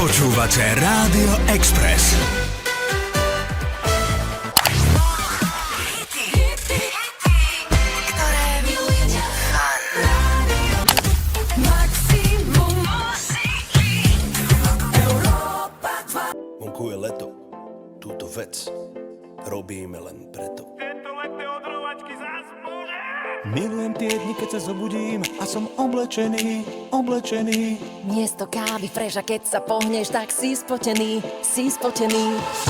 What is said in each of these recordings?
Počúvate Rádio Express. Ktoré milujete. Maximum muziky. Európa 2. Vonku je leto, túto vec robíme len preto. Milujem tie dni, keď sa zobudím a som oblečený. Miesto kávy fresh a keď sa pohneš, tak si spotený.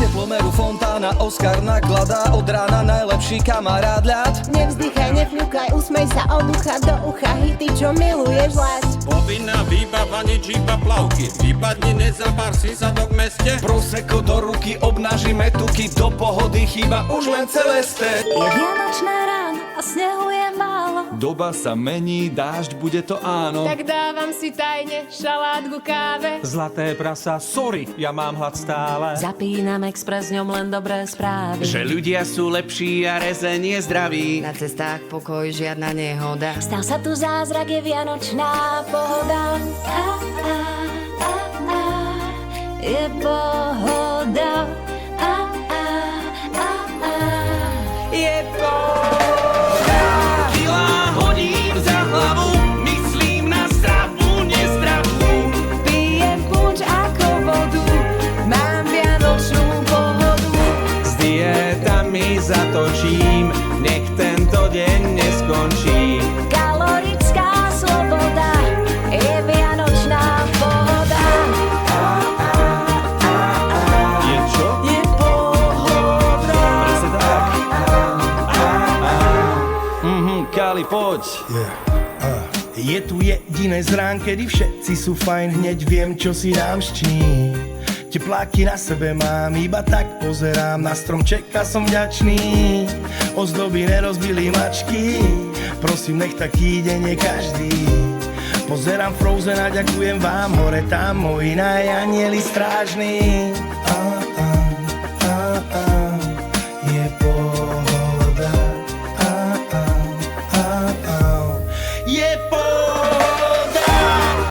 Teplomeru fontána, Oskar nakladá, od rána najlepší kamarát ľad. Nevzdychaj, nefňukaj, usmej sa od ucha do ucha, hity, čo miluješ lať. Povinná výbava, nič iba plavky. Vypadni, nezapár si zadok v meste. Prosecco do ruky, obnažíme tuky, do pohody chýba už len celeste. Je vianočné ráno a snehu je málo. Doba sa mení, dážď bude to áno. Tak dávam si tajne šalát ku káve. Zlaté prasa, sorry, ja mám hlad stále. Zapínam Express, ňom len dobré správy. Že ľudia sú lepší a rezenie zdraví. Na cestách pokoj, žiadna nehoda. Stal sa tu zázrak, je vianočná pohoda. Je pohoda. Je pohoda. Kilá hodím za hlavu, myslím na stravu, nezdravú. Pijem punč ako vodu, mám vianočnú pohodu. S dietami zatočím, nech tento deň neskončí. Kalorická sloboda, je vianočná pohoda. Je čo? Je pohoda. Presne tak. Kali, poď. Je tu jediné z rán, kedy všetci sú fajn, hneď viem, čo si dám štíň. Tepláky na sebe mám, iba tak pozerám na stromček a som vďačný. Ozdoby nerozbili mačky, prosím, nech taký deň je každý. Pozerám Frozen a ďakujem vám, hore tam moji najanieli strážni.